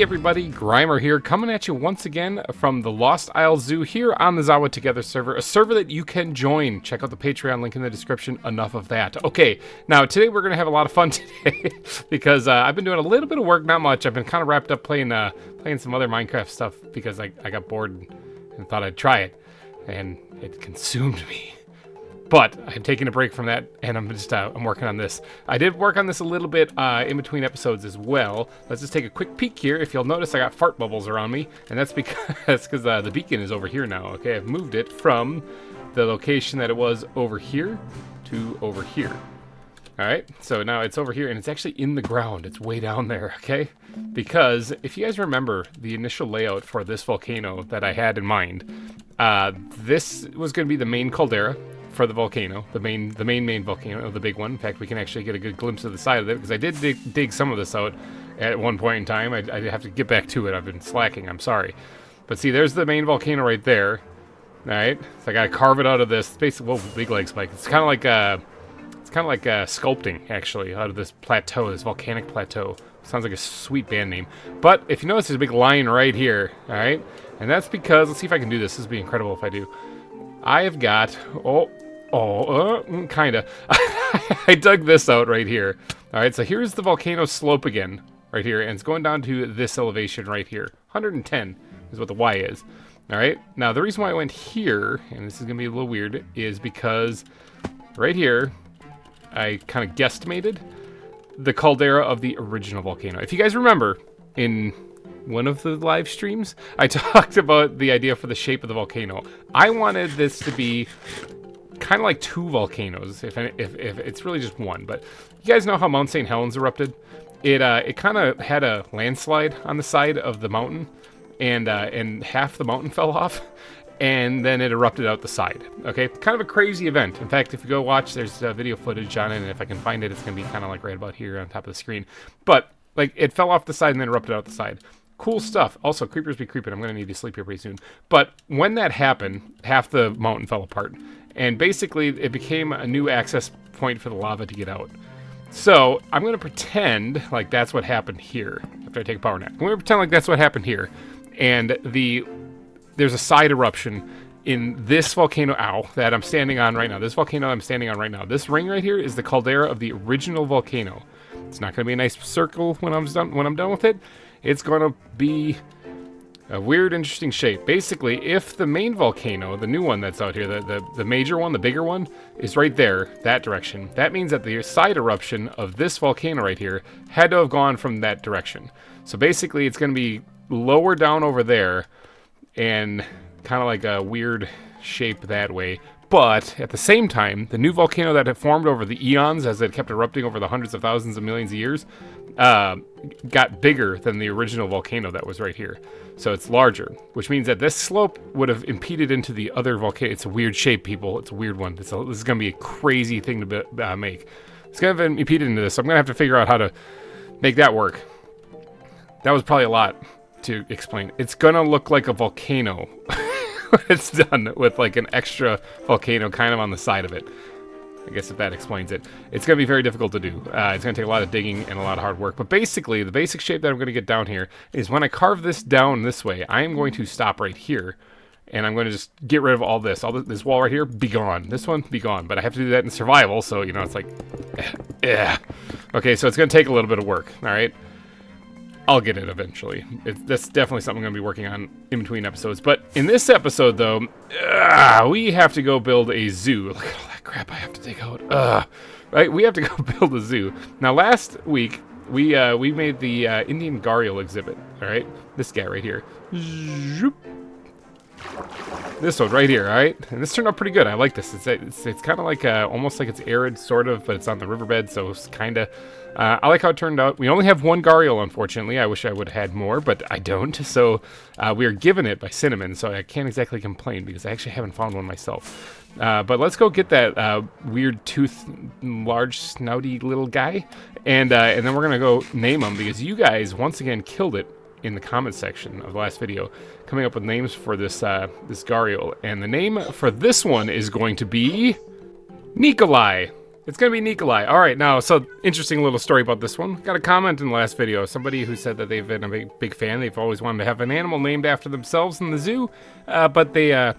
everybody, GReimer here, coming at you once again from the Lost Isle Zoo here on the ZAWA Together server, a server that you can join. Check out the Patreon link in the description. Enough of that. Okay, now today we're going to have a lot of fun today because I've been doing a little bit of work, not much. I've been kind of wrapped up playing some other Minecraft stuff because I got bored and thought I'd try it, and it consumed me. But I'm taking a break from that, and I'm working on this. I did work on this a little bit in between episodes as well. Let's just take a quick peek here. If you'll notice, I got fart bubbles around me, and that's because the beacon is over here now. Okay, I've moved it from the location that it was over here to over here. All right, so now it's over here, and it's actually in the ground. It's way down there, okay? Because if you guys remember the initial layout for this volcano that I had in mind, this was going to be the main caldera for the volcano, the main volcano, the big one. In fact, we can actually get a good glimpse of the side of it because I did dig some of this out at one point in time. I have to get back to it. I've been slacking. I'm sorry. But see, there's the main volcano right there. All right, so I gotta carve it out of this. It's basically, whoa, big leg spike. It's kind of like sculpting actually out of this plateau, this volcanic plateau. Sounds like a sweet band name. But if you notice, there's a big line right here. All right, and that's because, let's see if I can do this. This would be incredible if I do. I have got kinda. I dug this out right here. All right, so here's the volcano slope again, right here, and it's going down to this elevation right here. 110 is what the Y is. All right, now the reason why I went here, and this is gonna be a little weird, is because right here, I kind of guesstimated the caldera of the original volcano. If you guys remember, in one of the live streams, I talked about the idea for the shape of the volcano. I wanted this to be kind of like two volcanoes, if it's really just one. But you guys know how Mount St. Helens erupted? It kind of had a landslide on the side of the mountain, and half the mountain fell off, and then it erupted out the side. Okay, kind of a crazy event. In fact, if you go watch, there's video footage on it, and if I can find it, it's gonna be kind of like right about here on top of the screen. But like, it fell off the side and then erupted out the side. Cool stuff. Also, creepers be creeping. I'm gonna need to sleep here pretty soon. But when that happened, half the mountain fell apart. And basically, it became a new access point for the lava to get out. So, I'm going to pretend like that's what happened here. After I take a power nap. I'm going to pretend like that's what happened here. And there's a side eruption in this volcano, that I'm standing on right now. This volcano I'm standing on right now. This ring right here is the caldera of the original volcano. It's not going to be a nice circle when I'm done with it. It's going to be a weird, interesting shape. Basically, if the main volcano, the new one that's out here, the major one, the bigger one, is right there, that direction, that means that the side eruption of this volcano right here had to have gone from that direction. So basically, it's going to be lower down over there and kind of like a weird shape that way. But at the same time, the new volcano that had formed over the eons as it kept erupting over the hundreds of thousands of millions of years got bigger than the original volcano that was right here. So it's larger, which means that this slope would have impeded into the other volcano. It's a weird shape, people. It's a weird one. This is going to be a crazy thing to make. It's going to have impeded into this. So I'm going to have to figure out how to make that work. That was probably a lot to explain. It's going to look like a volcano when it's done with like an extra volcano kind of on the side of it. I guess if that explains it. It's going to be very difficult to do. It's going to take a lot of digging and a lot of hard work. But basically, the basic shape that I'm going to get down here is when I carve this down this way, I am going to stop right here. And I'm going to just get rid of all this. This wall right here, be gone. This one, be gone. But I have to do that in survival, so, you know, it's like, Okay, so it's going to take a little bit of work, all right? I'll get it eventually. That's definitely something I'm going to be working on in between episodes. But in this episode, though, we have to go build a zoo. Look at all that crap I have to take out. Right? We have to go build a zoo. Now, last week, we made the Indian gharial exhibit. All right? This guy right here. Zoop. This one right here, all right? And this turned out pretty good. I like this. It's kind of like almost like it's arid, sort of, but it's on the riverbed, so it's kind of... I like how it turned out. We only have one gharial, unfortunately. I wish I would have had more, but I don't. So we are given it by Cinnamon, so I can't exactly complain because I actually haven't found one myself. But let's go get that weird tooth, large, snouty little guy, and then we're going to go name him because you guys, once again, killed it in the comment section of the last video, coming up with names for this gharial. And the name for this one is going to be Nikolai. It's gonna be Nikolai. All right, now, so interesting little story about this one. Got a comment in the last video. Somebody who said that they've been a big fan. They've always wanted to have an animal named after themselves in the zoo, but they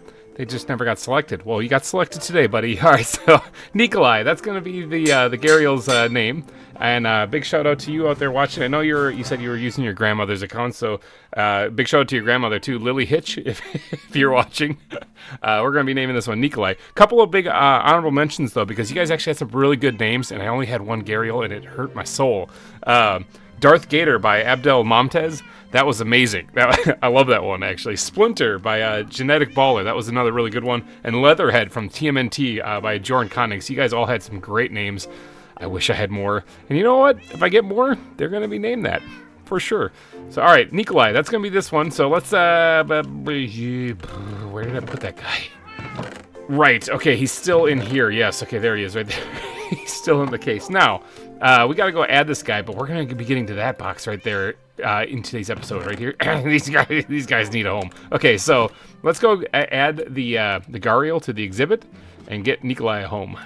just never got selected. Well, you got selected today, buddy. All right, so Nikolai, that's gonna be the Gharial's name. And big shout out to you out there watching. I know you said you were using your grandmother's account, so big shout out to your grandmother too, Lily Hitch, if you're watching. We're going to be naming this one Nikolai. Couple of big honorable mentions though, because you guys actually had some really good names, and I only had one Gharial, and it hurt my soul. Darth Gator by Abdel Momtez. That was amazing. I love that one, actually. Splinter by Genetic Baller. That was another really good one. And Leatherhead from TMNT by Joran Konings. You guys all had some great names. I wish I had more. And you know what? If I get more, they're going to be named that. For sure. So, all right, Nikolai, that's going to be this one. So let's, where did I put that guy? Right, okay, he's still in here. Yes, okay, there he is right there. He's still in the case. Now, we got to go add this guy, but we're going to be getting to that box right there in today's episode right here. These guys need a home. Okay, so let's go add the Gharial to the exhibit and get Nikolai a home.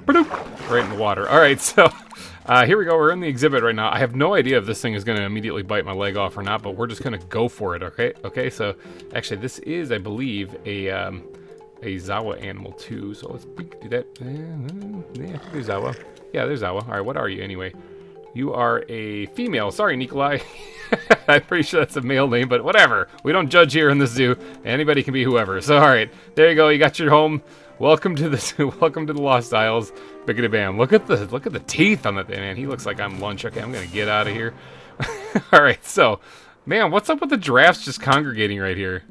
Right in the water. All right, so here we go. We're in the exhibit right now. I have no idea if this thing is going to immediately bite my leg off or not, but we're just going to go for it. Okay. So actually, this is, I believe, a ZAWA animal too. So let's do that. Yeah, there's ZAWA. Yeah, there's ZAWA. All right, what are you anyway? You are a female. Sorry, Nikolai. I'm pretty sure that's a male name, but whatever. We don't judge here in the zoo. Anybody can be whoever. So all right, there you go. You got your home. Welcome to the welcome to the Lost Isles. Biggity bam. Look at the teeth on that thing, man. He looks like I'm lunch. Okay, I'm gonna get out of here. All right, so, man, what's up with the giraffes just congregating right here?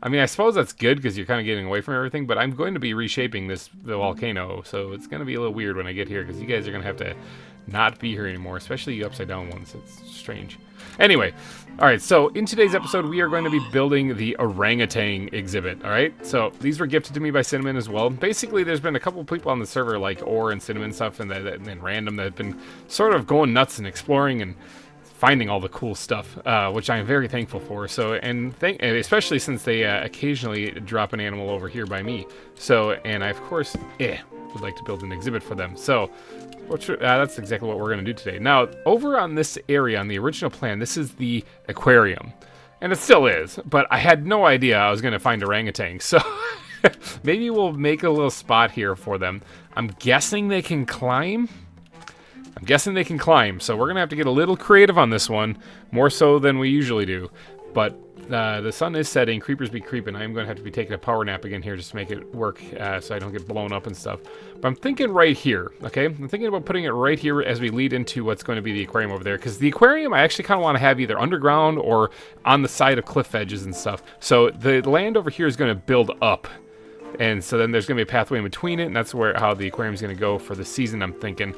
I mean, I suppose that's good because you're kind of getting away from everything, but I'm going to be reshaping the volcano, so it's going to be a little weird when I get here because you guys are going to have to not be here anymore, especially you upside down ones. It's strange. Anyway, all right, so in today's episode, we are going to be building the orangutan exhibit, all right? So these were gifted to me by Cinnamon as well. Basically, there's been a couple of people on the server like Or and Cinnamon stuff and Random that have been sort of going nuts and exploring and finding all the cool stuff, which I am very thankful for. So, and especially since they occasionally drop an animal over here by me. So, and I, of course, would like to build an exhibit for them. So, that's exactly what we're going to do today. Now, over on this area, on the original plan, this is the aquarium. And it still is, but I had no idea I was going to find orangutans. So, maybe we'll make a little spot here for them. I'm guessing they can climb. So we're going to have to get a little creative on this one, more so than we usually do. But the sun is setting, creepers be creeping. I'm going to have to be taking a power nap again here just to make it work so I don't get blown up and stuff. But I'm thinking right here, okay? I'm thinking about putting it right here as we lead into what's going to be the aquarium over there. Because the aquarium I actually kind of want to have either underground or on the side of cliff edges and stuff. So the land over here is going to build up. And so then there's going to be a pathway in between it, and that's how the aquarium is going to go for the season, I'm thinking.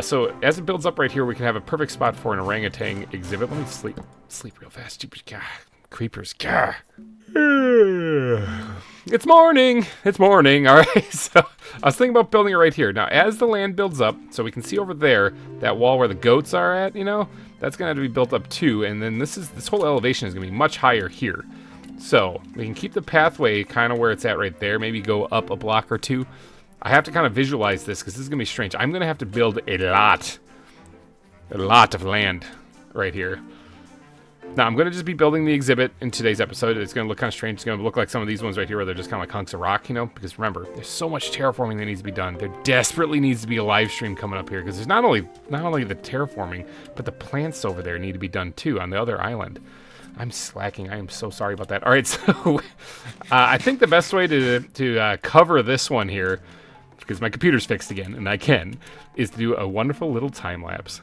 So as it builds up right here, we can have a perfect spot for an orangutan exhibit. Let me sleep real fast. Stupid creepers. It's morning. All right. So I was thinking about building it right here. Now, as the land builds up, so we can see over there that wall where the goats are at. That's gonna have to be built up too. And then this whole elevation is gonna be much higher here. So we can keep the pathway kind of where it's at right there. Maybe go up a block or two. I have to kind of visualize this because this is going to be strange. I'm going to have to build a lot of land right here. Now, I'm going to just be building the exhibit in today's episode. It's going to look kind of strange. It's going to look like some of these ones right here where they're just kind of like hunks of rock, because remember, there's so much terraforming that needs to be done. There desperately needs to be a live stream coming up here because there's not only the terraforming, but the plants over there need to be done too on the other island. I'm slacking. I am so sorry about that. All right, so I think the best way to cover this one here, because my computer's fixed again, and I can, is to do a wonderful little time lapse.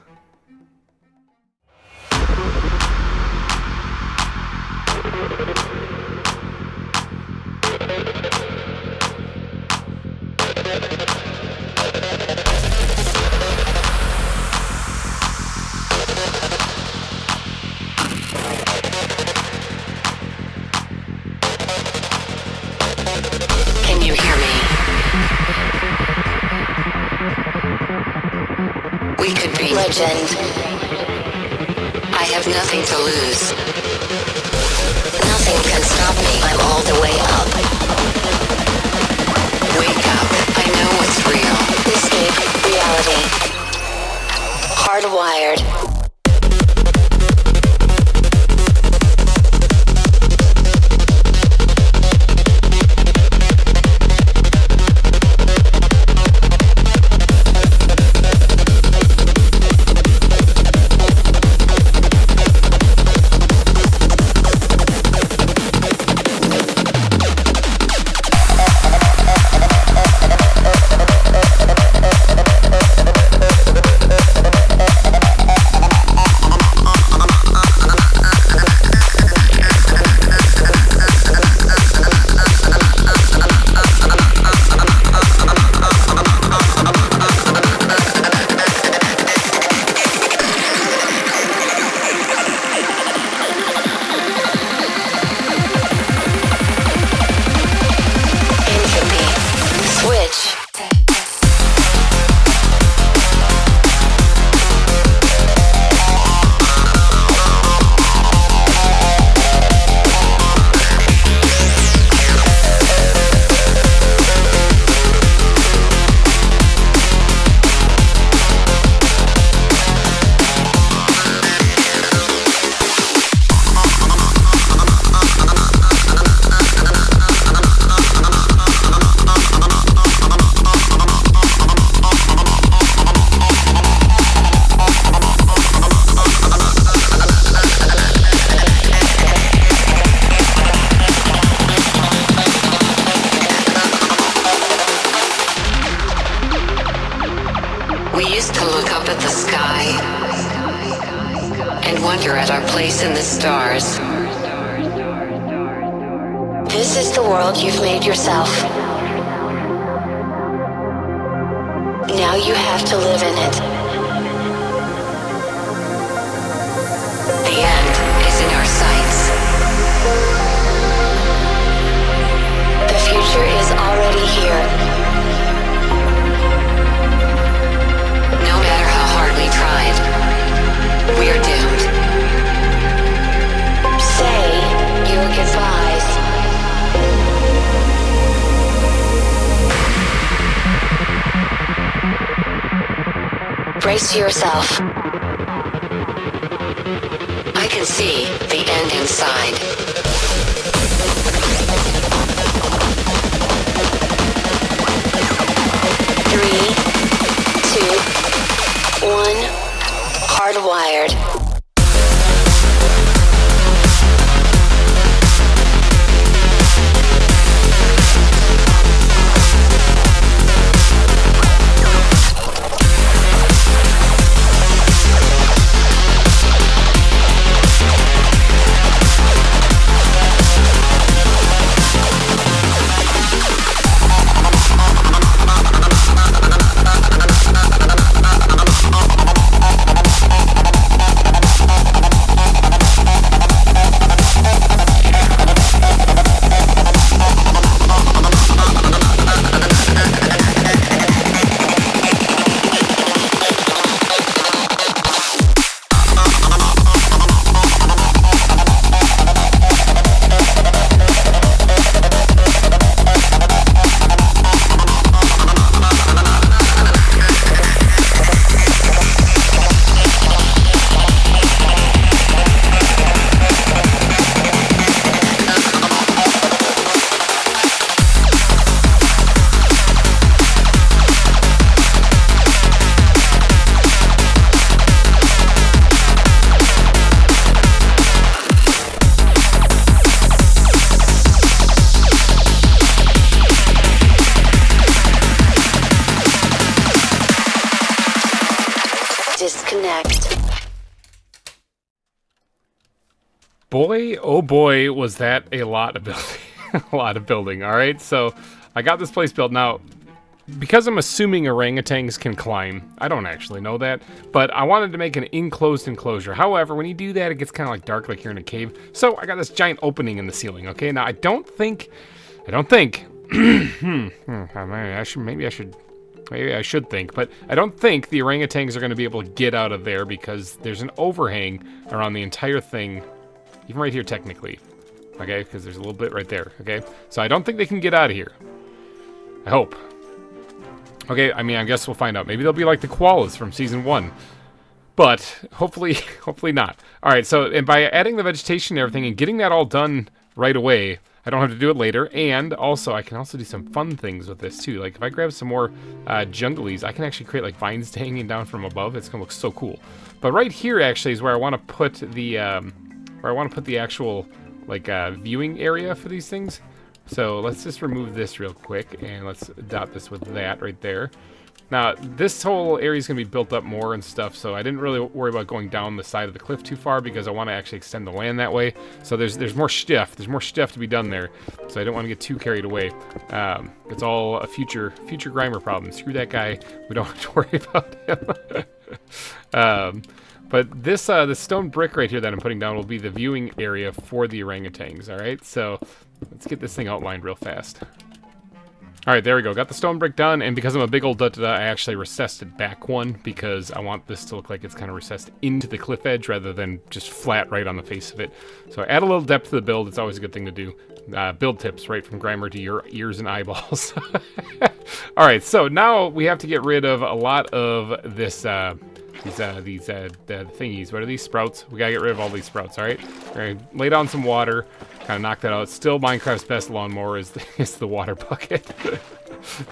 Can you hear me? We could be legend. I have nothing to lose. Nothing can stop me. I'm all the way up. Wake up. Hardwired. We used to look up at the sky and wonder at our place in the stars. This is the world you've made yourself. Now you have to live in it. The end is in our sights. The future is already here. No matter how hard we tried, we're doomed. Say your goodbyes. Brace yourself. I can see the end inside. Three, two, one. Hardwired. Disconnect. Boy, oh boy, was that a lot of building. A lot of building. All right, so I got this place built. Now, because I'm assuming orangutans can climb, I don't actually know that, but I wanted to make an enclosed enclosure. However, when you do that, it gets kind of like dark, like you're in a cave. So I got this giant opening in the ceiling. Okay, now I don't think. Maybe I should think, but I don't think the orangutans are going to be able to get out of there because there's an overhang around the entire thing, even right here technically, okay, because there's a little bit right there, okay? So I don't think they can get out of here. I hope. Okay, I mean, I guess we'll find out. Maybe they'll be like the koalas from Season 1. But hopefully not. All right, so and by adding the vegetation and everything and getting that all done right away, I don't have to do it later. And also, I can also do some fun things with this too. Like if I grab some more jungleys, I can actually create like vines hanging down from above. It's gonna look so cool. But right here actually is where I want to put the actual like viewing area for these things. So let's just remove this real quick and let's dot this with that right there. Now, this whole area is going to be built up more and stuff, so I didn't really worry about going down the side of the cliff too far because I want to actually extend the land that way. So there's more stuff. There's more stuff to be done there, so I don't want to get too carried away. It's all a future GReimer problem. Screw that guy. We don't have to worry about him. But this stone brick right here that I'm putting down will be the viewing area for the orangutans, all right? So let's get this thing outlined real fast. All right, there we go. Got the stone brick done, and because I'm a big old da-da-da, I actually recessed it back one because I want this to look like it's kind of recessed into the cliff edge rather than just flat right on the face of it. So add a little depth to the build. It's always a good thing to do. Build tips right from GReimer to your ears and eyeballs. All right, so now we have to get rid of a lot of this, the thingies. What are these? Sprouts. We gotta get rid of all these sprouts, all right? We're gonna lay down some water. Kind of knock that out. Still, Minecraft's best lawnmower is the water bucket.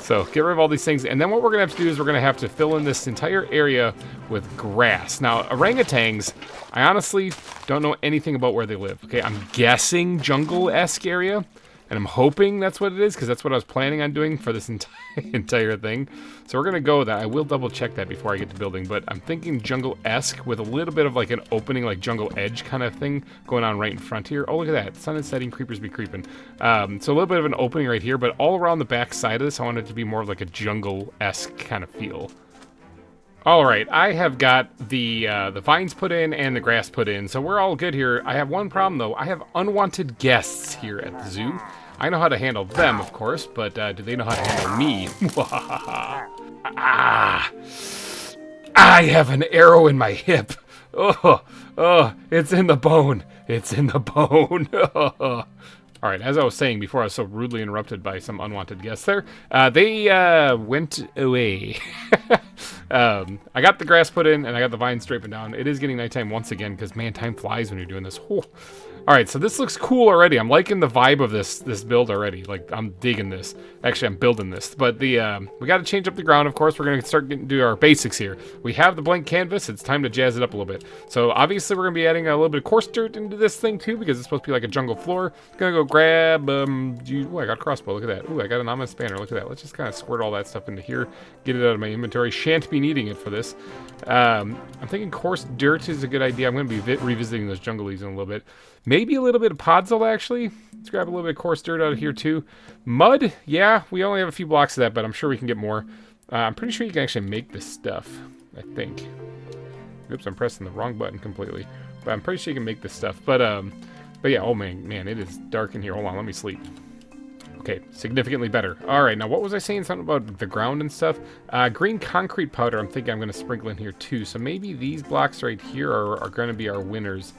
So get rid of all these things, and then what we're gonna have to do is we're gonna have to fill in this entire area with grass. Now, orangutans, I honestly don't know anything about where they live. Okay, I'm guessing jungle-esque area, and I'm hoping that's what it is because that's what I was planning on doing for this entire thing. So we're gonna go with that. I will double check that before I get to building, but I'm thinking jungle-esque with a little bit of like an opening, like jungle edge kind of thing going on right in front here. Oh, look at that. Sun is setting, creepers be creeping. So a little bit of an opening right here, but all around the back side of this, I want it to be more of like a jungle-esque kind of feel. All right, I have got the vines put in and the grass put in, so we're all good here. I have one problem though. I have unwanted guests here at the zoo. I know how to handle them, of course, but do they know how to handle me? I have an arrow in my hip. Oh, it's in the bone. It's in the bone. All right, as I was saying before, I was so rudely interrupted by some unwanted guests there. They went away. I got the grass put in, and I got the vines straightened down. It is getting nighttime once again, because, man, time flies when you're doing this. Oh. All right, so this looks cool already. I'm liking the vibe of this build already. Like, I'm digging this. Actually, I'm building this. But we got to change up the ground, of course. We're going to start getting to our basics here. We have the blank canvas. It's time to jazz it up a little bit. So, obviously, we're going to be adding a little bit of coarse dirt into this thing, too, because it's supposed to be like a jungle floor. Going to go grab... Ooh, I got a crossbow. Look at that. Ooh, I got an ominous banner. Look at that. Let's just kind of squirt all that stuff into here. Get it out of my inventory. Shan't be needing it for this. I'm thinking coarse dirt is a good idea. I'm going to be revisiting those jungleys in a little bit. Maybe a little bit of podzol, actually. Let's grab a little bit of coarse dirt out of here, too. Mud, yeah, we only have a few blocks of that, but I'm sure we can get more. I'm pretty sure you can actually make this stuff, I think. Oops, I'm pressing the wrong button completely. But I'm pretty sure you can make this stuff. But yeah, oh, man, it is dark in here. Hold on, let me sleep. Okay, significantly better. All right, now what was I saying? Something about the ground and stuff? Green concrete powder, I'm thinking I'm going to sprinkle in here, too. So maybe these blocks right here are going to be our winners.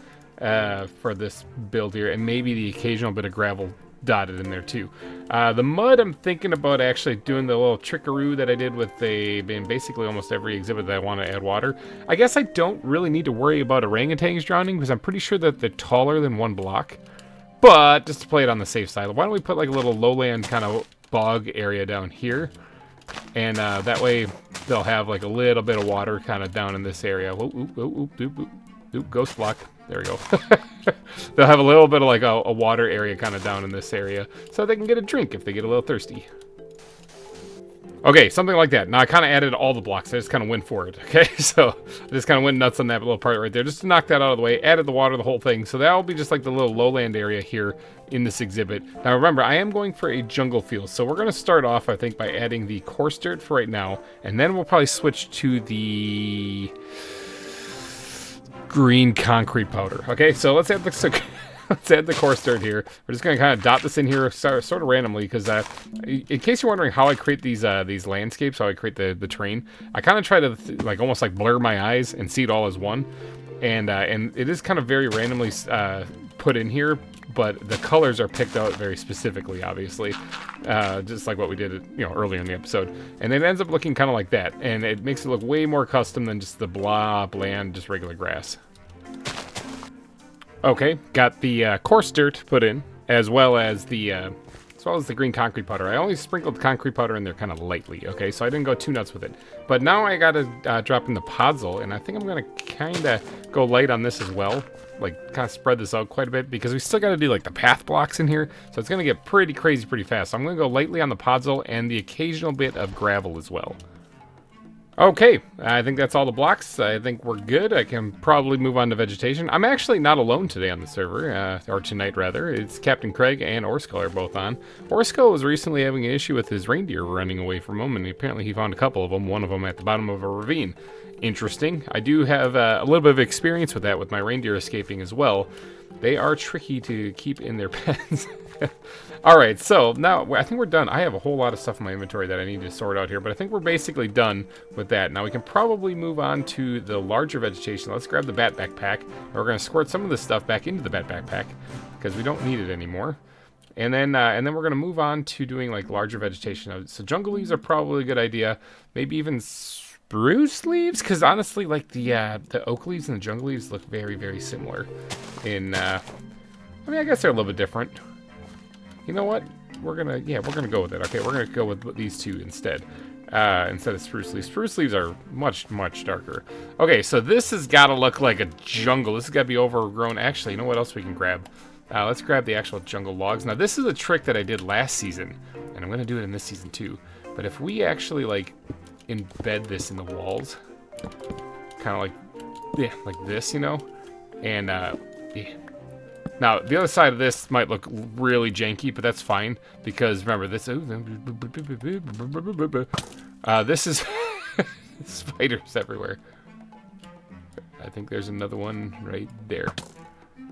For this build here, and maybe the occasional bit of gravel dotted in there too. The mud, I'm thinking about actually doing the little trickaroo that I did with basically almost every exhibit that I want to add water. I guess I don't really need to worry about orangutans drowning because I'm pretty sure that they're taller than one block. But just to play it on the safe side, why don't we put like a little lowland kind of bog area down here, and that way they'll have like a little bit of water kind of down in this area. Oop, ghost block. There we go. They'll have a little bit of like a water area kind of down in this area so they can get a drink if they get a little thirsty. Okay, something like that. Now, I kind of added all the blocks. I just kind of went for it, okay? So, I just kind of went nuts on that little part right there just to knock that out of the way. Added the water, the whole thing. So, that will be just like the little lowland area here in this exhibit. Now, remember, I am going for a jungle feel. So, we're going to start off, I think, by adding the coarse dirt for right now. And then we'll probably switch to the green concrete powder. Okay, so let's add the coarse dirt here. We're just going to kind of dot this in here sort of randomly because in case you're wondering how I create these landscapes, how I create the terrain, I kind of try to like almost like blur my eyes and see it all as one. And it is kind of very randomly put in here, but the colors are picked out very specifically, obviously, just like what we did, earlier in the episode. And it ends up looking kind of like that, and it makes it look way more custom than just the bland, just regular grass. Okay, got the coarse dirt put in, as well as the green concrete powder. I only sprinkled concrete powder in there kind of lightly, okay, so I didn't go too nuts with it. But now I gotta drop in the podzol, and I think I'm gonna kind of go light on this as well, like kind of spread this out quite a bit, because we still gotta do like the path blocks in here, so it's gonna get pretty crazy pretty fast. So I'm gonna go lightly on the podzol and the occasional bit of gravel as well. Okay, I think that's all the blocks. I think we're good. I can probably move on to vegetation. I'm actually not alone today on the server, or tonight rather. It's Captain Craig and Orsko are both on. Orsko was recently having an issue with his reindeer running away from him, and apparently he found a couple of them, one of them at the bottom of a ravine. Interesting. I do have a little bit of experience with that, with my reindeer escaping as well. They are tricky to keep in their pens. Alright, so now I think we're done. I have a whole lot of stuff in my inventory that I need to sort out here, but I think we're basically done with that. Now we can probably move on to the larger vegetation. Let's grab the bat backpack, and we're going to squirt some of this stuff back into the bat backpack, because we don't need it anymore. And then we're going to move on to doing like larger vegetation. So jungle leaves are probably a good idea. Maybe even spruce leaves, because honestly, like the oak leaves and the jungle leaves look very, very similar. I guess they're a little bit different. You know what? We're gonna go with it. Okay, we're gonna go with these two instead of spruce leaves. Spruce leaves are much, much darker. Okay, so this has got to look like a jungle. This has got to be overgrown. Actually, you know what else we can grab? Let's grab the actual jungle logs. Now, this is a trick that I did last season, and I'm gonna do it in this season too. But if we actually like embed this in the walls, kind of like this, and yeah. Now, the other side of this might look really janky, but that's fine, because remember, this is spiders everywhere. I think there's another one right there.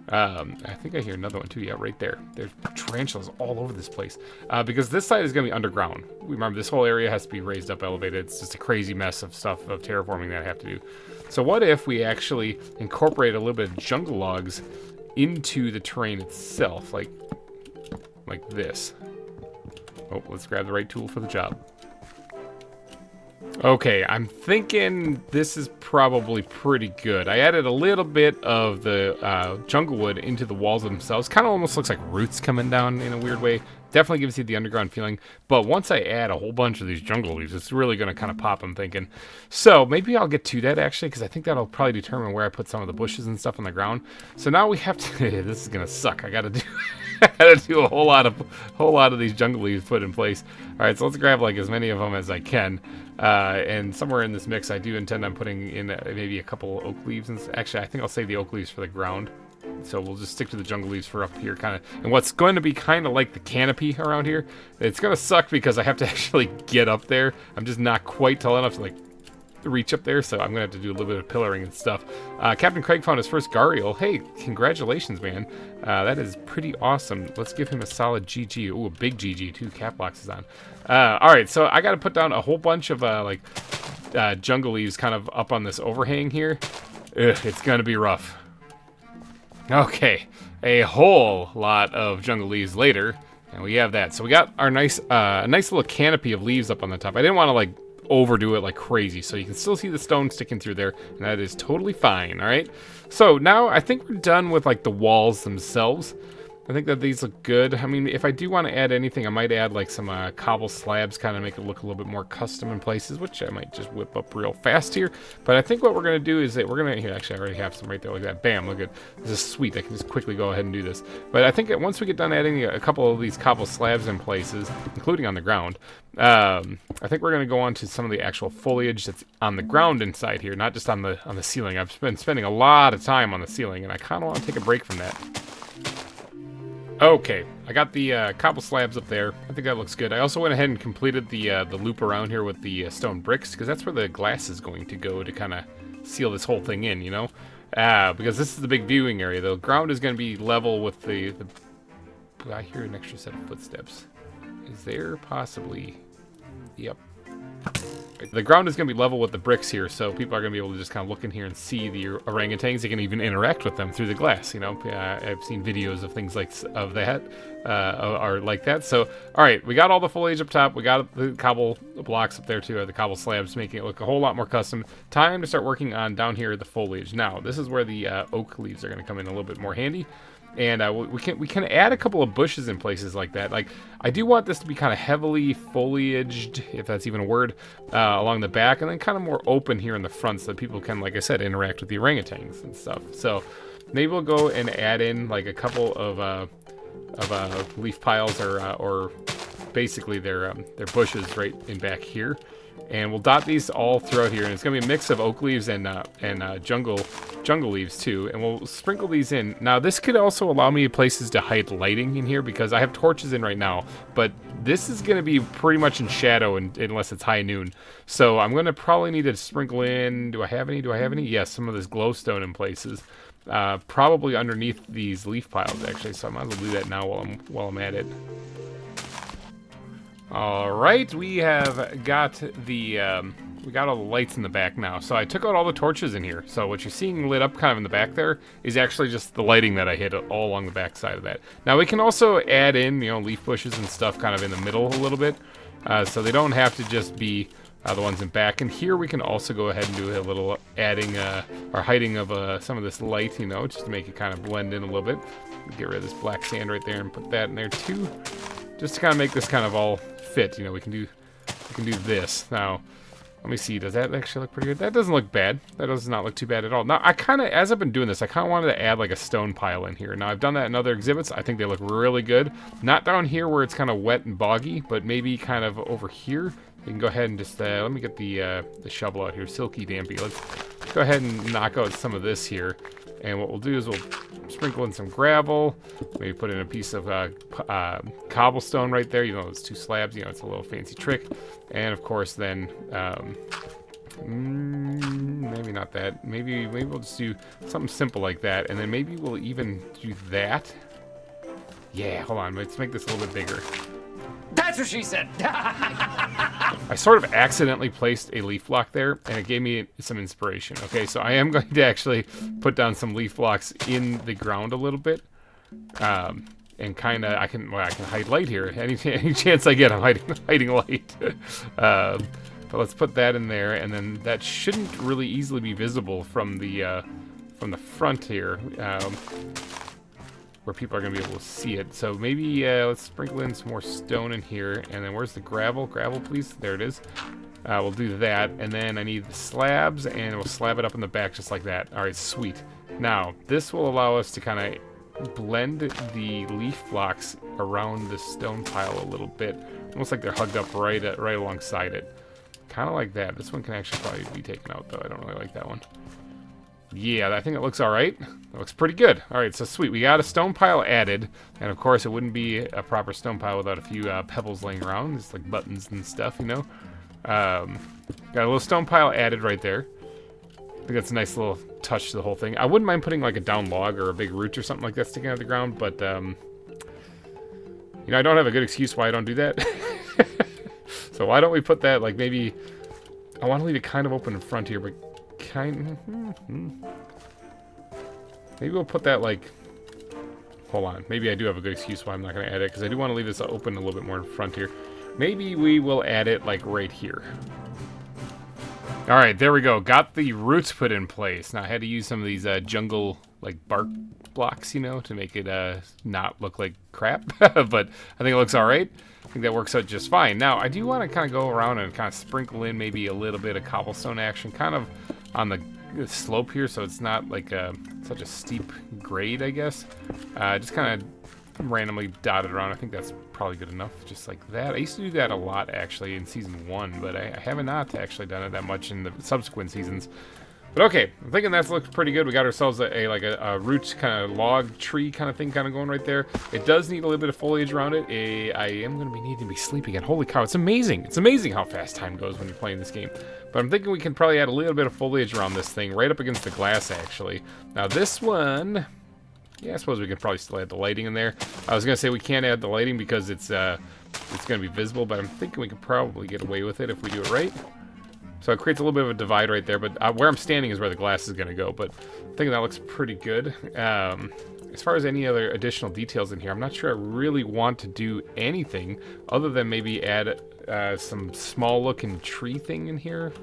I think I hear another one too. Yeah, right there. There's tarantulas all over this place. Because this side is going to be underground. Remember, this whole area has to be raised up, elevated. It's just a crazy mess of stuff, of terraforming that I have to do. So what if we actually incorporate a little bit of jungle logs into the terrain itself, like this. Oh, let's grab the right tool for the job. Okay, I'm thinking this is probably pretty good. I added a little bit of the jungle wood into the walls themselves. Kind of almost looks like roots coming down in a weird way. Definitely gives you the underground feeling. But once I add a whole bunch of these jungle leaves, it's really going to kind of pop, I'm thinking. So maybe I'll get to that, actually, because I think that'll probably determine where I put some of the bushes and stuff on the ground. So now we have to... This is going to suck. I got to do... I gotta do a whole lot of these jungle leaves put in place. All right, so let's grab like as many of them as I can. And somewhere in this mix, I do intend on putting in maybe a couple oak leaves. And actually, I think I'll save the oak leaves for the ground. So we'll just stick to the jungle leaves for up here, kind of. And what's going to be kind of like the canopy around here, it's going to suck because I have to actually get up there. I'm just not quite tall enough to like reach up there, so I'm gonna have to do a little bit of pillaring and stuff. Captain Craig found his first gharial. Hey, congratulations, man. That is pretty awesome. Let's give him a solid GG. Ooh, a big GG too. Cap locks is on. Alright, so I gotta put down a whole bunch of jungle leaves kind of up on this overhang here. Ugh, it's gonna be rough. Okay, a whole lot of jungle leaves later, and we have that. So we got our nice little canopy of leaves up on the top. I didn't want to like overdo it like crazy, so you can still see the stone sticking through there, and that is totally fine. All right, so now I think we're done with like the walls themselves. I think that these look good. I mean, if I do want to add anything, I might add like some cobble slabs, kind of make it look a little bit more custom in places, which I might just whip up real fast here. But I think what we're going to do is that we're going to, here, actually I already have some right there like that. Bam, look at this is sweet. I can just quickly go ahead and do this. But I think that once we get done adding a couple of these cobble slabs in places, including on the ground, I think we're going to go on to some of the actual foliage that's on the ground inside here, not just on the ceiling. I've been spending a lot of time on the ceiling, and I kind of want to take a break from that. Okay, I got the cobble slabs up there. I think that looks good. I also went ahead and completed the loop around here with the stone bricks, because that's where the glass is going to go to kind of seal this whole thing in, you know? Because this is the big viewing area. The ground is going to be level with the... I hear an extra set of footsteps. Is there possibly... Yep. The ground is going to be level with the bricks here, so people are going to be able to just kind of look in here and see the orangutans. They can even interact with them through the glass, you know. I've seen videos of things like that, are like that. So, all right, we got all the foliage up top. We got the cobble blocks up there too, or the cobble slabs, making it look a whole lot more custom. Time to start working on down here the foliage. Now, this is where the oak leaves are going to come in a little bit more handy. And we can add a couple of bushes in places like that. Like, I do want this to be kind of heavily foliaged, if that's even a word, along the back, and then kind of more open here in the front so that people can, like I said, interact with the orangutans and stuff. So maybe we'll go and add in like a couple of leaf piles or basically their bushes right in back here. And we'll dot these all throughout here, and it's going to be a mix of oak leaves and jungle leaves too, and we'll sprinkle these in. Now, this could also allow me places to hide lighting in here, because I have torches in right now, but this is going to be pretty much in shadow unless it's high noon. So I'm going to probably need to sprinkle in, do I have any? Yes, some of this glowstone in places. Probably underneath these leaf piles, actually, so I might as well do that now while I'm at it. All right, we have got we got all the lights in the back now. So I took out all the torches in here. So what you're seeing lit up kind of in the back there is actually just the lighting that I hit all along the back side of that. Now we can also add in, you know, leaf bushes and stuff kind of in the middle a little bit, so they don't have to just be the ones in back. And here we can also go ahead and do a little adding or hiding of some of this light, you know, just to make it kind of blend in a little bit. Get rid of this black sand right there and put that in there too, just to kind of make this kind of all fit. You know, we can do this. Now, let me see, does that actually look pretty good? That doesn't look bad. That does not look too bad at all. Now, I kind of, as I've been doing this, I kind of wanted to add like a stone pile in here. Now, I've done that in other exhibits. I think they look really good. Not down here where it's kind of wet and boggy, but maybe kind of over here. You can go ahead and just, let me get the shovel out here, silky dampy. Let's go ahead and knock out some of this here. And what we'll do is we'll sprinkle in some gravel, maybe put in a piece of cobblestone right there. You know, those two slabs, you know, it's a little fancy trick. And of course then, maybe not that. Maybe we'll just do something simple like that. And then maybe we'll even do that. Yeah, hold on, let's make this a little bit bigger. That's what she said. I sort of accidentally placed a leaf block there, and it gave me some inspiration. Okay, so I am going to actually put down some leaf blocks in the ground a little bit, and kind of I can hide light here. Any chance I get, I'm hiding light. But let's put that in there, and then that shouldn't really easily be visible from the front here. Where people are going to be able to see it. So maybe let's sprinkle in some more stone in here. And then where's the gravel? Gravel, please. There it is. We'll do that. And then I need the slabs, and we'll slab it up in the back just like that. All right, sweet. Now, this will allow us to kind of blend the leaf blocks around the stone pile a little bit. Almost like they're hugged up right alongside it. Kind of like that. This one can actually probably be taken out, though. I don't really like that one. Yeah, I think it looks all right. It looks pretty good. All right, so sweet. We got a stone pile added, and of course, it wouldn't be a proper stone pile without a few pebbles laying around, just like buttons and stuff, you know. Got a little stone pile added right there. I think that's a nice little touch to the whole thing. I wouldn't mind putting like a down log or a big root or something like that sticking out of the ground, but you know, I don't have a good excuse why I don't do that. So why don't we put that, like, maybe I want to leave it kind of open in front here, but maybe we'll put that, like, hold on, maybe I do have a good excuse why I'm not going to add it, because I do want to leave this open a little bit more in front here. Maybe we will add it like right here. All right, there we go. Got the roots put in place. Now I had to use some of these jungle like bark blocks, you know, to make it not look like crap. But I think it looks all right. I think that works out just fine. Now I do want to kind of go around and kind of sprinkle in maybe a little bit of cobblestone action, kind of on the slope here, so it's not like such a steep grade, I guess. Just kind of randomly dotted around. I think that's probably good enough, just like that. I used to do that a lot actually in season 1, but I haven't not actually done it that much in the subsequent seasons. But okay, I'm thinking that looks pretty good. We got ourselves a root kind of log tree kind of thing kind of going right there. It does need a little bit of foliage around it. I am going to be needing to be sleeping again. Holy cow, it's amazing. It's amazing how fast time goes when you're playing this game. But I'm thinking we can probably add a little bit of foliage around this thing, right up against the glass actually. Now this one, yeah, I suppose we could probably still add the lighting in there. I was going to say we can't add the lighting because it's going to be visible, but I'm thinking we could probably get away with it if we do it right. So it creates a little bit of a divide right there, but where I'm standing is where the glass is going to go. But I think that looks pretty good. As far as any other additional details in here, I'm not sure I really want to do anything other than maybe add some small looking tree thing in here.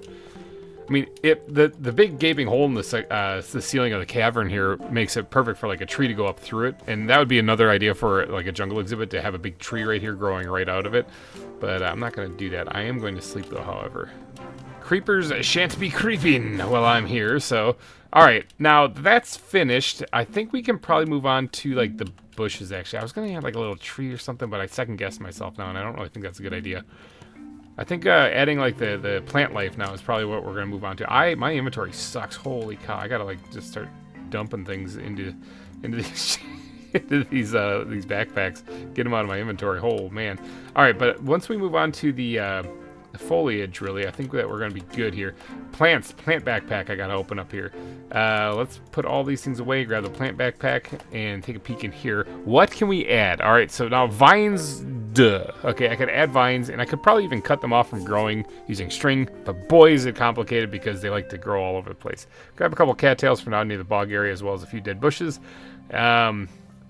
I mean, the big gaping hole in the ceiling of the cavern here makes it perfect for like a tree to go up through it, and that would be another idea for like a jungle exhibit, to have a big tree right here growing right out of it. But I'm not going to do that. I am going to sleep though, however. Creepers shan't be creeping while I'm here, so... Alright, now that's finished. I think we can probably move on to, like, the bushes, actually. I was going to have, like, a little tree or something, but I second-guessed myself now, and I don't really think that's a good idea. I think adding, like, the plant life now is probably what we're going to move on to. My inventory sucks. Holy cow. I got to, like, just start dumping things into these... into these backpacks. Get them out of my inventory. Oh, man. Alright, but once we move on to the foliage, really, I think that we're going to be good here. Plant backpack I got to open up here. Let's put all these things away, grab the plant backpack, and take a peek in here. What can we add? All right, so now vines, duh. Okay, I could add vines, and I could probably even cut them off from growing using string, but boy, is it complicated because they like to grow all over the place. Grab a couple cattails for now near the bog area, as well as a few dead bushes.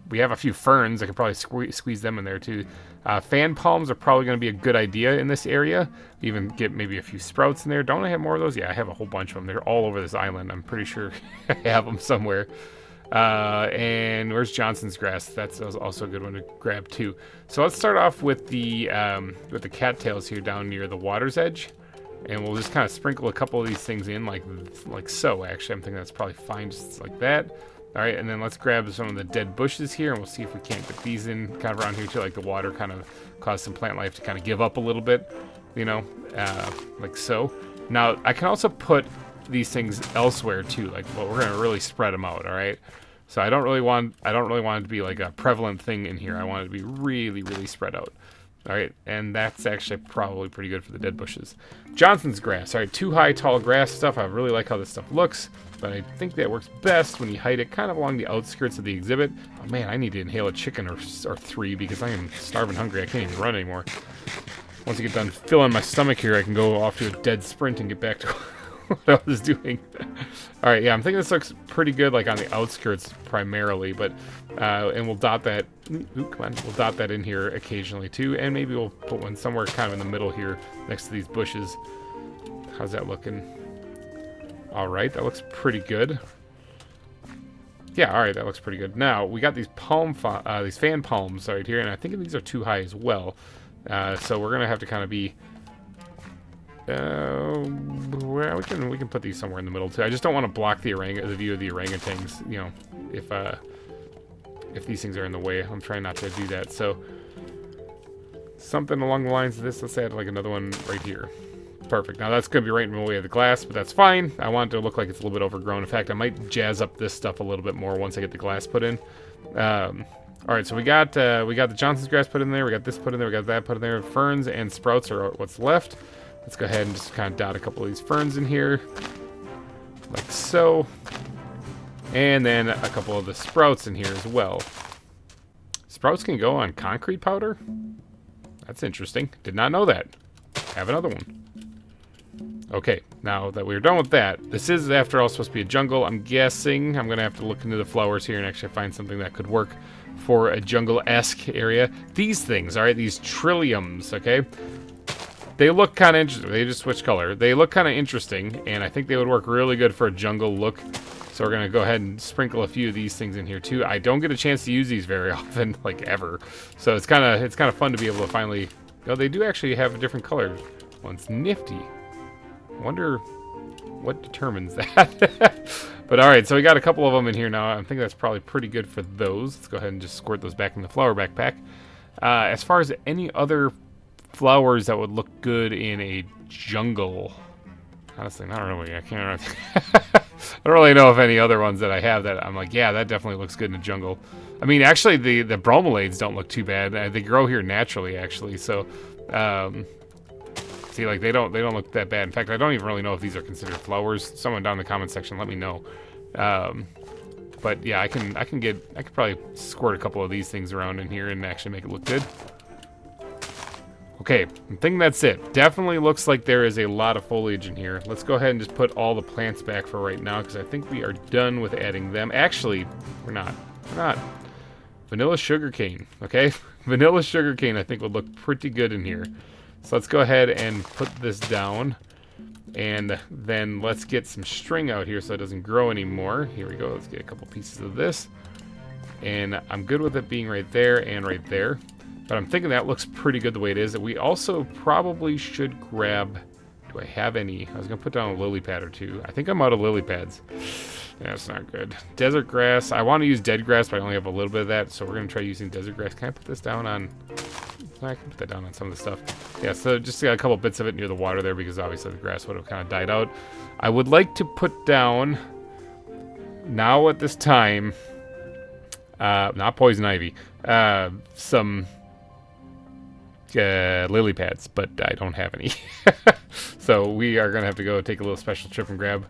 We have a few ferns. I could probably squeeze them in there too. Fan palms are probably going to be a good idea in this area. Even get maybe a few sprouts in there. Don't I have more of those? Yeah, I have a whole bunch of them. They're all over this island. I'm pretty sure I have them somewhere. And where's Johnson's grass? That's also a good one to grab too. So let's start off with the cattails here down near the water's edge. And we'll just kind of sprinkle a couple of these things in like so, actually. I'm thinking that's probably fine just like that. All right, and then let's grab some of the dead bushes here, and we'll see if we can't get these in kind of around here too. Like the water kind of caused some plant life to kind of give up a little bit, you know, like so. Now I can also put these things elsewhere too. Like, well, we're gonna really spread them out. All right. So I don't really want it to be like a prevalent thing in here. I want it to be really, really spread out. All right, and that's actually probably pretty good for the dead bushes. Johnson's grass. All right, too high, tall grass stuff. I really like how this stuff looks, but I think that works best when you hide it kind of along the outskirts of the exhibit. Oh man, I need to inhale a chicken or three because I am starving hungry. I can't even run anymore. Once I get done filling my stomach here, I can go off to a dead sprint and get back to what I was doing. All right, yeah, I'm thinking this looks pretty good, like on the outskirts primarily, but and we'll dot that. Ooh, come on, we'll dot that in here occasionally too, and maybe we'll put one somewhere kind of in the middle here, next to these bushes. How's that looking? All right, that looks pretty good. Yeah, all right, that looks pretty good. Now we got these these fan palms right here, and I think these are too high as well. So we're gonna have to kind of be. Well, we can put these somewhere in the middle too. I just don't want to block the view of the orangutans. You know, if these things are in the way, I'm trying not to do that. So something along the lines of this. Let's add like another one right here. Perfect. Now that's gonna be right in the way of the glass, but that's fine. I want it to look like it's a little bit overgrown. In fact, I might jazz up this stuff a little bit more once I get the glass put in. All right, so we got the Johnson's grass put in there. We got this put in there. We got that put in there. Ferns and sprouts are what's left. Let's go ahead and just kind of dot a couple of these ferns in here, like so. And then a couple of the sprouts in here as well. Sprouts can go on concrete powder? That's interesting. Did not know that. Have another one. Okay, now that we're done with that, this is, after all, supposed to be a jungle. I'm guessing I'm going to have to look into the flowers here and actually find something that could work for a jungle-esque area. These things, all right, these trilliums, okay? They look kind of interesting. They just switched color. They look kind of interesting, and I think they would work really good for a jungle look. So we're gonna go ahead and sprinkle a few of these things in here too. I don't get a chance to use these very often, like ever. So it's kind of fun to be able to finally. Oh, they do actually have a different color. Well, it's nifty. I wonder what determines that. But all right, so we got a couple of them in here now. I think that's probably pretty good for those. Let's go ahead and just squirt those back in the flower backpack. As far as any other flowers that would look good in a jungle, honestly, not really. I can't. I don't really know if any other ones that I have that I'm like, yeah, that definitely looks good in a jungle. I mean, actually, the bromeliads don't look too bad. They grow here naturally, actually. So, see, like they don't look that bad. In fact, I don't even really know if these are considered flowers. Someone down in the comment section, let me know. But yeah, I could probably squirt a couple of these things around in here and actually make it look good. Okay, I'm thinking that's it. Definitely looks like there is a lot of foliage in here. Let's go ahead and just put all the plants back for right now, because I think we are done with adding them. Actually, we're not. We're not. Vanilla sugarcane, okay? Vanilla sugarcane I think would look pretty good in here. So let's go ahead and put this down. And then let's get some string out here so it doesn't grow anymore. Here we go. Let's get a couple pieces of this. And I'm good with it being right there and right there. But I'm thinking that looks pretty good the way it is. We also probably should grab... Do I have any? I was going to put down a lily pad or two. I think I'm out of lily pads. Yeah, that's not good. Desert grass. I want to use dead grass, but I only have a little bit of that. So we're going to try using desert grass. Can I put this down on... I can put that down on some of the stuff. Yeah, so just got a couple bits of it near the water there because obviously the grass would have kind of died out. I would like to put down... Now at this time... not poison ivy. Some... lily pads, but I don't have any. So we are gonna have to go take a little special trip and grab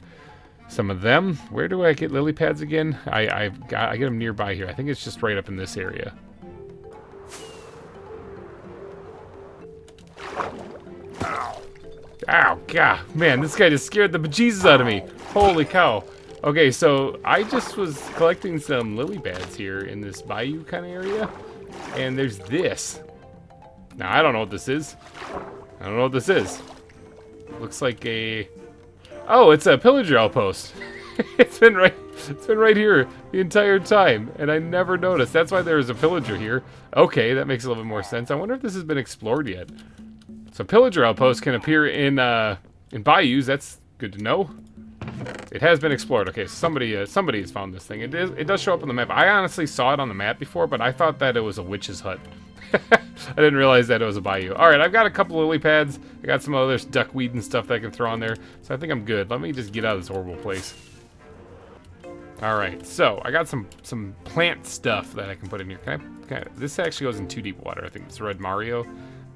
some of them. Where do I get lily pads again? I get them nearby here. I think it's just right up in this area. Ow, God, man, this guy just scared the bejesus out of me. Holy cow. Okay, so I just was collecting some lily pads here in this bayou kind of area, and there's this. Now, I don't know what this is. I don't know what this is. Looks like a... Oh, it's a pillager outpost. It's been right here the entire time, and I never noticed. That's why there is a pillager here. Okay, that makes a little bit more sense. I wonder if this has been explored yet. So pillager outposts can appear in bayous. That's good to know. It has been explored. Okay, so somebody has found this thing. It does show up on the map. I honestly saw it on the map before, but I thought that it was a witch's hut. I didn't realize that it was a bayou. Alright, I've got a couple lily pads. I got some other duckweed and stuff that I can throw on there. So I think I'm good. Let me just get out of this horrible place. Alright, so I got some plant stuff that I can put in here. This actually goes in too deep water. I think it's Red Mario.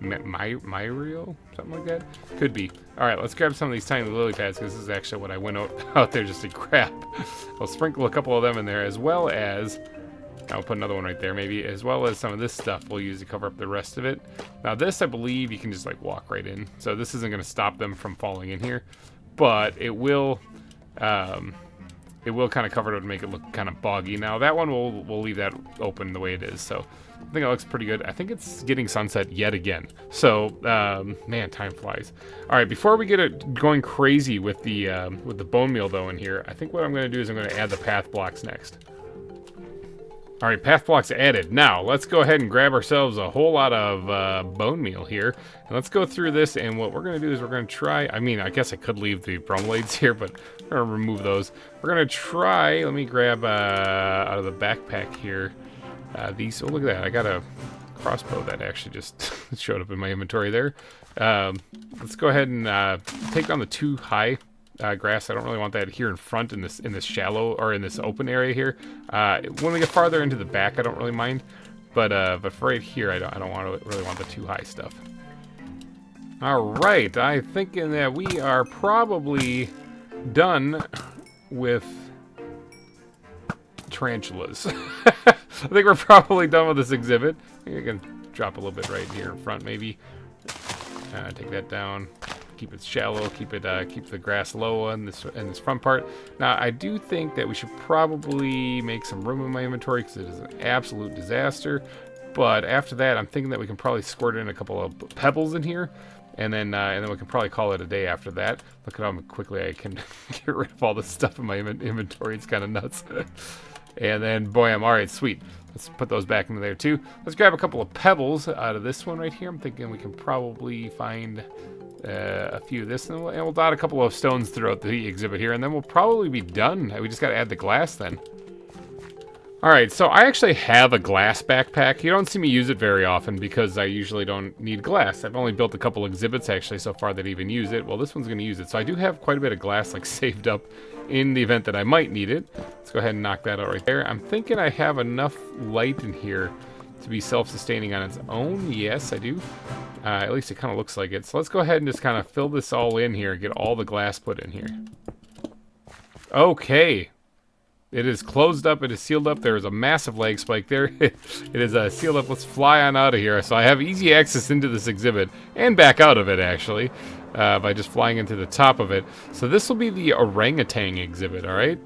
Mario? Something like that? Could be. Alright, let's grab some of these tiny lily pads because this is actually what I went out there just to grab. I'll sprinkle a couple of them in there as well as... I'll put another one right there maybe, as well as some of this stuff we'll use to cover up the rest of it. Now this, I believe, you can just like walk right in. So this isn't going to stop them from falling in here. But it will kind of cover it up to make it look kind of boggy. Now that one, we'll leave that open the way it is. So I think it looks pretty good. I think it's getting sunset yet again. So, man, time flies. All right, before we get it going crazy with the bone meal though in here, I think what I'm going to do is I'm going to add the path blocks next. All right, path blocks added. Now, let's go ahead and grab ourselves a whole lot of bone meal here. And let's go through this, and what we're going to do is we're going to try... I mean, I guess I could leave the bromelates here, but we're going to remove those. We're going to try... Let me grab out of the backpack here these... Oh, look at that. I got a crossbow that actually just showed up in my inventory there. Let's go ahead and take down the too high grass. I don't really want that here in front in this shallow or in this open area here. When we get farther into the back, I don't really mind, but for right here, I don't really want the too high stuff. All right, I'm thinking that we are probably done with tarantulas. I think we're probably done with this exhibit. I think I can drop a little bit right here in front, maybe. Take that down. Keep it shallow. Keep the grass low in this front part. Now, I do think that we should probably make some room in my inventory because it is an absolute disaster. But after that, I'm thinking that we can probably squirt in a couple of pebbles in here, and then we can probably call it a day after that. Look at how quickly I can get rid of all this stuff in my inventory. It's kind of nuts. And then, boy, all right, sweet. Let's put those back into there too. Let's grab a couple of pebbles out of this one right here. I'm thinking we can probably find a few of this, and we'll dot a couple of stones throughout the exhibit here, and then we'll probably be done. We just got to add the glass then. Alright, so I actually have a glass backpack. You don't see me use it very often because I usually don't need glass. I've only built a couple exhibits actually so far that even use it. Well, this one's going to use it. So I do have quite a bit of glass like saved up in the event that I might need it. Let's go ahead and knock that out right there. I'm thinking I have enough light in here to be self-sustaining on its own. Yes, I do. At least it kind of looks like it. So let's go ahead and just kind of fill this all in here. Get all the glass put in here. Okay. It is closed up. It is sealed up. There is a massive lag spike there. It is sealed up. Let's fly on out of here. So I have easy access into this exhibit and back out of it, actually, by just flying into the top of it. So this will be the orangutan exhibit, all right?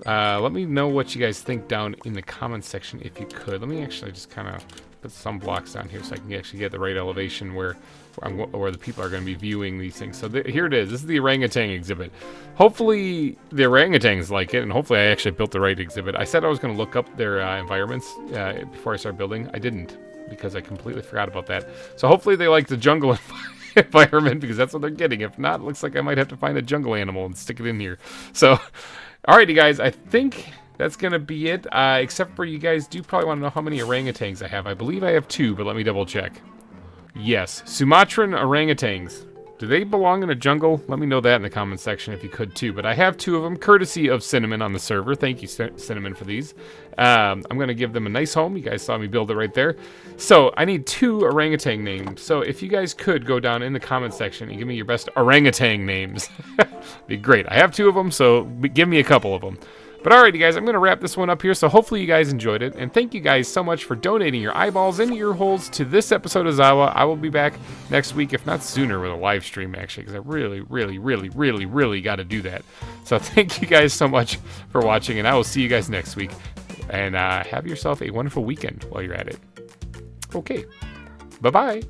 Let me know what you guys think down in the comments section if you could. Let me actually just kind of put some blocks down here so I can actually get the right elevation where the people are going to be viewing these things. So here it is. This is the orangutan exhibit. Hopefully the orangutans like it, and hopefully I actually built the right exhibit. I said I was going to look up their environments before I start building. I didn't, because I completely forgot about that. So hopefully they like the jungle environment, because that's what they're getting. If not, it looks like I might have to find a jungle animal and stick it in here. So, alrighty guys, I think that's going to be it. Except for you guys do probably want to know how many orangutans I have. I believe I have 2, but let me double check. Yes, Sumatran orangutans. Do they belong in a jungle? Let me know that in the comments section if you could too. But I have 2 of them, courtesy of Cinnamon on the server. Thank you, Cinnamon, for these. I'm going to give them a nice home. You guys saw me build it right there. So I need 2 orangutan names. So if you guys could go down in the comments section and give me your best orangutan names, be great. I have 2 of them, so give me a couple of them. But alrighty guys, I'm going to wrap this one up here, so hopefully you guys enjoyed it. And thank you guys so much for donating your eyeballs and ear holes to this episode of ZAWA. I will be back next week, if not sooner, with a live stream actually, because I really got to do that. So thank you guys so much for watching, and I will see you guys next week. And have yourself a wonderful weekend while you're at it. Okay, bye-bye.